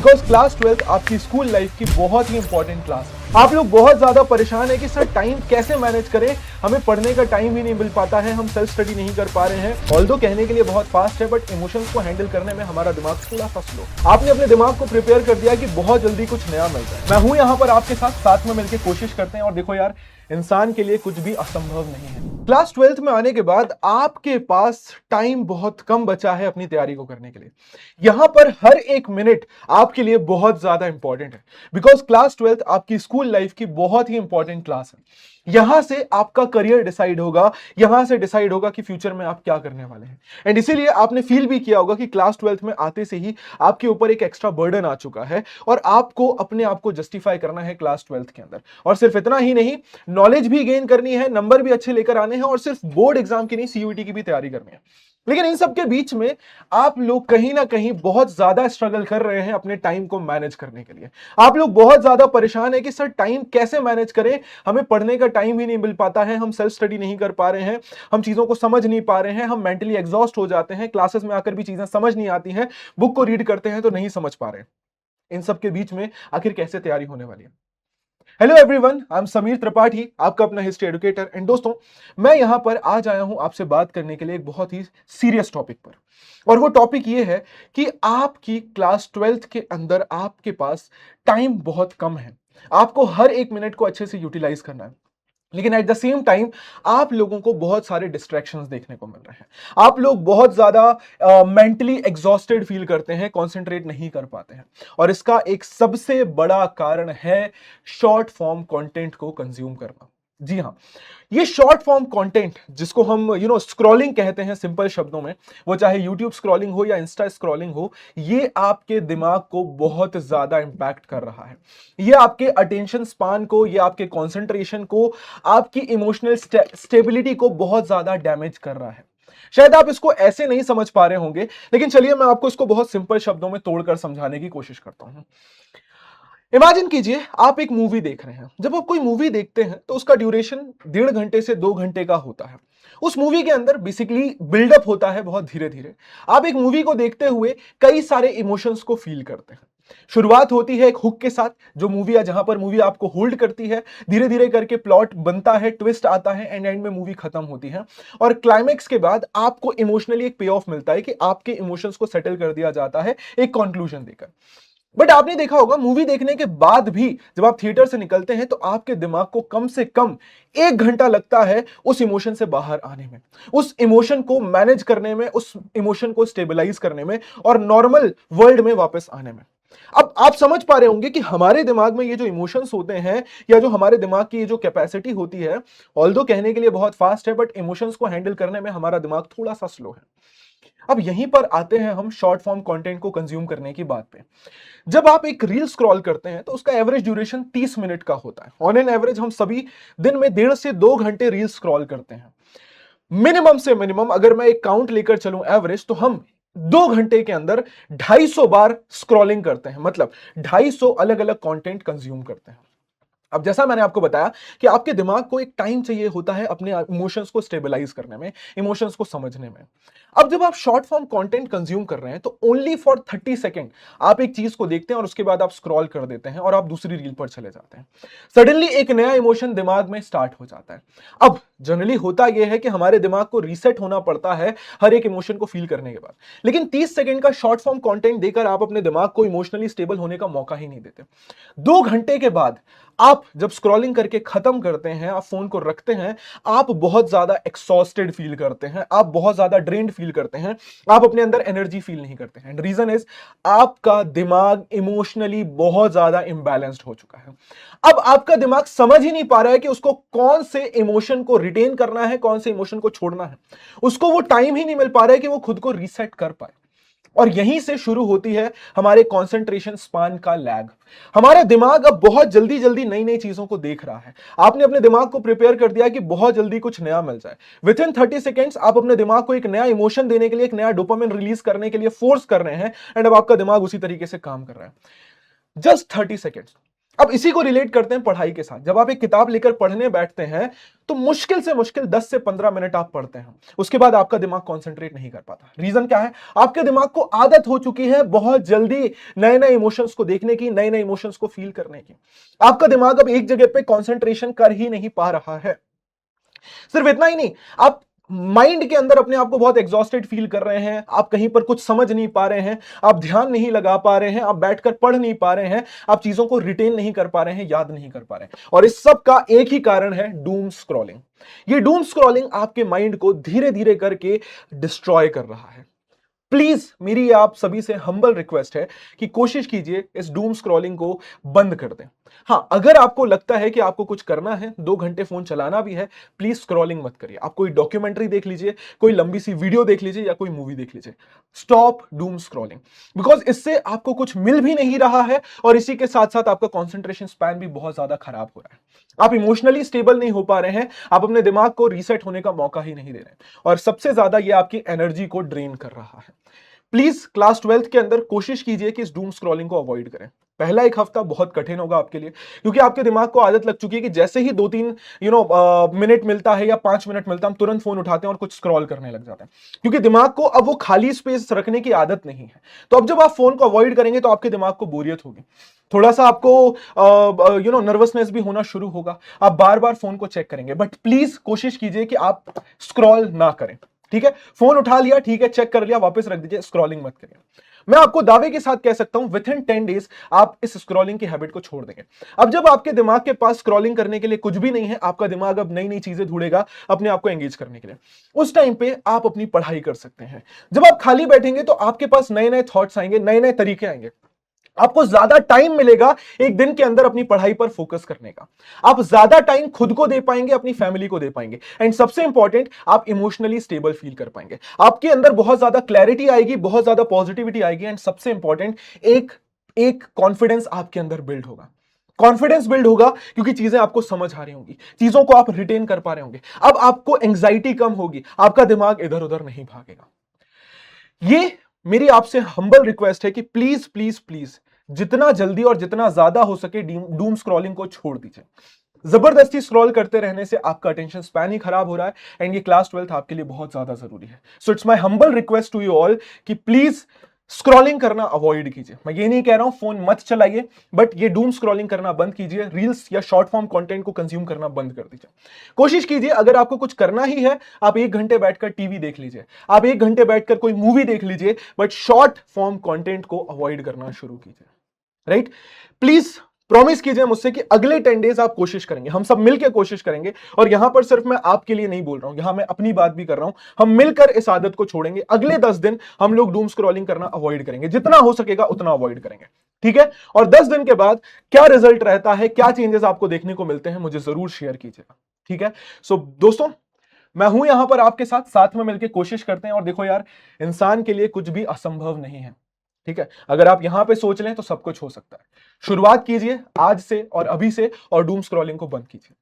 Because class 12 आपकी school life की बहुत ही इंपॉर्टेंट क्लास है। आप लोग बहुत ज्यादा परेशान है कि सर टाइम कैसे मैनेज करें, हमें पढ़ने का टाइम ही नहीं मिल पाता है, हम सेल्फ स्टडी नहीं कर पा रहे हैं। ऑल्दो कहने के लिए बहुत फास्ट है बट इमोशंस को हैंडल करने में हमारा दिमाग थोड़ा सा स्लो। आपने अपने दिमाग को प्रिपेयर कर दिया कि बहुत जल्दी कुछ नया मिल जाए। मैं हूं यहां पर आपके साथ में मिलकर कोशिश करते हैं और देखो यार, इंसान के लिए कुछ भी असंभव नहीं है। क्लास 12 में आने के बाद आपके पास टाइम बहुत कम बचा है अपनी तैयारी को करने के लिए। यहां पर हर एक मिनट आपके लिए बहुत ज्यादा इंपॉर्टेंट है बिकॉज क्लास 12 आपकी स्कूल लाइफ की बहुत ही इंपॉर्टेंट क्लास है। यहां से आपका करियर डिसाइड होगा, यहां से डिसाइड होगा कि फ्यूचर में आप क्या करने वाले हैं। एंड इसीलिए आपने फील भी किया होगा कि क्लास 12 में आते से ही आपके ऊपर एक एक्स्ट्रा बर्डन आ चुका है और आपको अपने आप को जस्टिफाई करना है क्लास 12 के अंदर। और सिर्फ इतना ही नहीं, नॉलेज भी गेन करनी है, नंबर भी अच्छे लेकर आने हैं और सिर्फ बोर्ड एग्जाम की नहीं, सीयूईटी की भी तैयारी करनी है। लेकिन इन सब के बीच में आप लोग कहीं ना कहीं बहुत ज्यादा स्ट्रगल कर रहे हैं अपने टाइम को मैनेज करने के लिए। आप लोग बहुत ज्यादा परेशान है कि सर टाइम कैसे मैनेज करें, हमें पढ़ने का टाइम ही नहीं मिल पाता है, हम सेल्फ स्टडी नहीं कर पा रहे हैं, हम चीजों को समझ नहीं पा रहे हैं, हम मेंटली एग्जॉस्ट हो जाते हैं, क्लासेस में आकर भी चीजें समझ नहीं आती हैं, बुक को रीड करते हैं तो नहीं समझ पा रहे हैं। इन सब के बीच में आखिर कैसे तैयारी होने वाली है। Hello everyone, I am Sameer Tripathi, आपका अपना हिस्ट्री एडुकेटर। एंड दोस्तों, मैं यहां पर आज आया हूं आपसे बात करने के लिए एक बहुत ही सीरियस टॉपिक पर। और वो टॉपिक ये है कि आपकी क्लास 12 के अंदर आपके पास टाइम बहुत कम है। आपको हर एक मिनट को अच्छे से यूटिलाइज करना है, लेकिन एट द सेम टाइम आप लोगों को बहुत सारे डिस्ट्रैक्शंस देखने को मिल रहे हैं। आप लोग बहुत ज्यादा मेंटली एग्जॉस्टेड फील करते हैं, कंसंट्रेट नहीं कर पाते हैं। और इसका एक सबसे बड़ा कारण है शॉर्ट फॉर्म कंटेंट को कंज्यूम करना। जी हाँ, ये शॉर्ट फॉर्म कंटेंट जिसको हम स्क्रॉलिंग कहते हैं सिंपल शब्दों में, वो चाहे यूट्यूब स्क्रॉलिंग हो या इंस्टा स्क्रॉलिंग हो, ये आपके दिमाग को बहुत ज्यादा इंपैक्ट कर रहा है। ये आपके अटेंशन स्पान को, ये आपके कंसंट्रेशन को, आपकी इमोशनल स्टेबिलिटी को बहुत ज्यादा डैमेज कर रहा है। शायद आप इसको ऐसे नहीं समझ पा रहे होंगे, लेकिन चलिए मैं आपको इसको बहुत सिंपल शब्दों में तोड़कर समझाने की कोशिश करता हूं। इमेजिन कीजिए आप एक मूवी देख रहे हैं। जब आप कोई मूवी देखते हैं तो उसका ड्यूरेशन 1.5 घंटे से 2 घंटे का होता है। उस मूवी के अंदर बेसिकली बिल्डअप होता है बहुत धीरे धीरे। आप एक मूवी को देखते हुए कई सारे इमोशंस को फील करते हैं। शुरुआत होती है एक हुक के साथ, जो मूवी जहां पर मूवी आपको होल्ड करती है, धीरे धीरे करके प्लॉट बनता है, ट्विस्ट आता है एंड एंड में मूवी खत्म होती है। और क्लाइमेक्स के बाद आपको इमोशनली एक पे ऑफ मिलता है कि आपके इमोशंस को सेटल कर दिया जाता है एक कंक्लूजन देकर। बट आपने देखा होगा मूवी देखने के बाद भी जब आप थिएटर से निकलते हैं तो आपके दिमाग को कम से कम 1 घंटा लगता है उस इमोशन से बाहर आने में, उस इमोशन को मैनेज करने में, उस इमोशन को स्टेबलाइज करने में और नॉर्मल वर्ल्ड में वापस आने में। अब आप समझ पा रहे होंगे कि हमारे दिमाग में ये जो इमोशंस होते हैं या जो हमारे दिमाग की ये जो कैपेसिटी होती है, ऑल्दो कहने के लिए बहुत फास्ट है बट इमोशंस को हैंडल करने में हमारा दिमाग थोड़ा सा स्लो है। अब यहीं पर आते हैं हम शॉर्ट फॉर्म कंटेंट को कंज्यूम करने की बात पे। जब आप एक रील स्क्रॉल करते हैं तो उसका एवरेज ड्यूरेशन 30 मिनट का होता है। ऑन एन एवरेज हम सभी दिन में 1.5 से 2 घंटे रील स्क्रॉल करते हैं। मिनिमम से मिनिमम अगर मैं एक काउंट लेकर चलूं एवरेज, तो हम 2 घंटे के अंदर 250 बार स्क्रॉलिंग करते हैं, मतलब 250 अलग अलग कंटेंट कंज्यूम करते हैं। अब जैसा मैंने आपको बताया कि आपके दिमाग को एक टाइम चाहिए होता है अपने इमोशंस को स्टेबलाइज करने में, इमोशंस को समझने में। अब जब आप शॉर्ट फॉर्म कंटेंट कंज्यूम कर रहे हैं तो ओनली फॉर 30 सेकेंड आप एक चीज को देखते हैं और उसके बाद आप स्क्रॉल कर देते हैं और आप दूसरी रील पर चले जाते हैं। सडनली एक नया इमोशन दिमाग में स्टार्ट हो जाता है। अब जनरली होता यह है कि हमारे दिमाग को रीसेट होना पड़ता है हर एक इमोशन को फील करने के बाद, लेकिन 30 सेकेंड का शॉर्ट फॉर्म कंटेंट देकर आप अपने दिमाग को इमोशनली स्टेबल होने का मौका ही नहीं देते। 2 घंटे के बाद आप जब स्क्रॉलिंग करके खत्म करते हैं, आप फोन को रखते हैं, आप बहुत ज्यादा एक्सॉस्टेड फील करते हैं, आप बहुत ज्यादा ड्रेन्ड फील करते हैं, आप अपने अंदर एनर्जी फील नहीं करते हैं। एंड रीजन इज आपका दिमाग इमोशनली बहुत ज्यादा इंबैलेंस्ड हो चुका है। अब आपका दिमाग समझ ही नहीं पा रहा है कि उसको कौन से इमोशन को रिटेन करना है, कौन से इमोशन को छोड़ना है। उसको वो टाइम ही नहीं मिल पा रहा है कि वो खुद को रीसेट कर पाए। और यहीं से शुरू होती है हमारे कंसंट्रेशन स्पान का लैग। हमारा दिमाग अब बहुत जल्दी जल्दी नई नई चीजों को देख रहा है। आपने अपने दिमाग को प्रिपेयर कर दिया कि बहुत जल्दी कुछ नया मिल जाए। विद इन 30 सेकेंड्स आप अपने दिमाग को एक नया इमोशन देने के लिए, एक नया डोपामिन रिलीज करने के लिए फोर्स कर रहे हैं एंड अब आपका दिमाग उसी तरीके से काम कर रहा है। Just 30 seconds. अब इसी को रिलेट करते हैं पढ़ाई के साथ। जब आप एक किताब लेकर पढ़ने बैठते हैं तो मुश्किल से मुश्किल 10 से 15 मिनट आप पढ़ते हैं, उसके बाद आपका दिमाग कंसंट्रेट नहीं कर पाता। रीजन क्या है? आपके दिमाग को आदत हो चुकी है बहुत जल्दी नए नए इमोशंस को देखने की, नए नए इमोशंस को फील करने की। आपका दिमाग अब एक जगह पे कंसंट्रेशन कर ही नहीं पा रहा है। सिर्फ इतना ही नहीं, आप माइंड के अंदर अपने आप को बहुत एग्जॉस्टेड फील कर रहे हैं, आप कहीं पर कुछ समझ नहीं पा रहे हैं, आप ध्यान नहीं लगा पा रहे हैं, आप बैठकर पढ़ नहीं पा रहे हैं, आप चीजों को रिटेन नहीं कर पा रहे हैं, याद नहीं कर पा रहे हैं। और इस सब का एक ही कारण है, डूम स्क्रॉलिंग। ये डूम स्क्रॉलिंग आपके माइंड को धीरे धीरे करके डिस्ट्रॉय कर रहा है। प्लीज मेरी आप सभी से हम्बल रिक्वेस्ट है कि कोशिश कीजिए इस डूम स्क्रॉलिंग को बंद कर दें। हां, अगर आपको लगता है कि आपको कुछ करना है, 2 घंटे फोन चलाना भी है, प्लीज स्क्रॉलिंग मत करिए। आप कोई डॉक्यूमेंट्री देख लीजिए, कोई लंबी सी वीडियो देख लीजिए या कोई मूवी देख लीजिए। स्टॉप डूम स्क्रॉलिंग, बिकॉज इससे आपको कुछ मिल भी नहीं रहा है और इसी के साथ साथ आपका कॉन्सेंट्रेशन स्पैन भी बहुत ज्यादा खराब हो रहा है। आप इमोशनली स्टेबल नहीं हो पा रहे हैं, आप अपने दिमाग को रीसेट होने का मौका ही नहीं दे रहे हैं और सबसे ज्यादा ये आपकी एनर्जी को ड्रेन कर रहा है। प्लीज क्लास 12th के अंदर कोशिश कीजिए कि इस डूम स्क्रॉलिंग को अवॉइड करें। पहला एक हफ्ता बहुत कठिन होगा आपके लिए, क्योंकि आपके दिमाग को आदत लग चुकी है कि जैसे ही 2-3 मिनट मिलता है या 5 मिनट मिलता है, हम तुरंत फोन उठाते हैं और कुछ स्क्रॉल करने लग जाते हैं, क्योंकि दिमाग को अब वो खाली स्पेस रखने की आदत नहीं है। तो अब जब आप फोन को अवॉइड करेंगे तो आपके दिमाग को बोरियत होगी, थोड़ा सा आपको नर्वसनेस भी होना शुरू होगा, आप बार बार फोन को चेक करेंगे। बट प्लीज कोशिश कीजिए कि आप स्क्रॉल ना करें। ठीक है, फोन उठा लिया, ठीक है, चेक कर लिया, वापस रख दीजिए, स्क्रॉलिंग मत करिए। मैं आपको दावे के साथ कह सकता हूं विद इन 10 डेज आप इस स्क्रॉलिंग की हैबिट को छोड़ देंगे। अब जब आपके दिमाग के पास स्क्रॉलिंग करने के लिए कुछ भी नहीं है, आपका दिमाग अब नई नई चीजें ढूंढेगा अपने आप को एंगेज करने के लिए। उस टाइम पे आप अपनी पढ़ाई कर सकते हैं। जब आप खाली बैठेंगे तो आपके पास नए नए थॉट्स आएंगे, नए नए तरीके आएंगे, आपको ज्यादा टाइम मिलेगा एक दिन के अंदर अपनी पढ़ाई पर फोकस करने का। आप ज्यादा टाइम खुद को दे पाएंगे, अपनी फैमिली को दे पाएंगे, एंड सबसे इंपॉर्टेंट, आप इमोशनली स्टेबल फील कर पाएंगे। आपके अंदर बहुत ज्यादा क्लैरिटी आएगी, बहुत ज्यादा पॉजिटिविटी आएगी, एंड सबसे इंपॉर्टेंट, एक एक कॉन्फिडेंस आपके अंदर बिल्ड होगा। कॉन्फिडेंस बिल्ड होगा क्योंकि चीजें आपको समझ आ रही होंगी, चीजों को आप रिटेन कर पा रहे होंगे। अब आपको एंग्जाइटी कम होगी, आपका दिमाग इधर उधर नहीं भागेगा। ये मेरी आपसे हम्बल रिक्वेस्ट है कि प्लीज प्लीज प्लीज जितना जल्दी और जितना ज्यादा हो सके डूम स्क्रॉलिंग को छोड़ दीजिए। जबरदस्ती स्क्रॉल करते रहने से आपका अटेंशन स्पैन ही खराब हो रहा है, एंड ये क्लास 12th आपके लिए बहुत ज्यादा जरूरी है। So it's my humble request to you all कि प्लीज स्क्रॉलिंग करना अवॉइड कीजिए। मैं ये नहीं कह रहा हूं फोन मत चलाइए, बट ये डूम स्क्रॉलिंग करना बंद कीजिए, रील्स या शॉर्ट फॉर्म कंटेंट को कंज्यूम करना बंद कर दीजिए। कोशिश कीजिए, अगर आपको कुछ करना ही है, आप 1 घंटे बैठकर टीवी देख लीजिए, आप 1 घंटे बैठकर कोई मूवी देख लीजिए, बट शॉर्ट फॉर्म कंटेंट को अवॉइड करना शुरू कीजिए। राइट? प्लीज प्रॉमिस कीजिए मुझसे कि अगले 10 डेज आप कोशिश करेंगे, हम सब मिलकर कोशिश करेंगे। और यहां पर सिर्फ मैं आपके लिए नहीं बोल रहा हूं, यहां मैं अपनी बात भी कर रहा हूं। हम मिलकर इस आदत को छोड़ेंगे। अगले 10 दिन हम लोग डूम स्क्रॉलिंग करना अवॉइड करेंगे, जितना हो सकेगा उतना अवॉइड करेंगे। ठीक है? और 10 दिन के बाद क्या रिजल्ट रहता है, क्या चेंजेस आपको देखने को मिलते हैं, मुझे जरूर शेयर कीजिएगा। ठीक है? सो दोस्तों, मैं हूं यहां पर आपके साथ, साथ में मिलकर कोशिश करते हैं। और देखो यार, इंसान के लिए कुछ भी असंभव नहीं है। ठीक है? अगर आप यहां पे सोच लें तो सब कुछ हो सकता है। शुरुआत कीजिए आज से और अभी से, और डूम स्क्रॉलिंग को बंद कीजिए।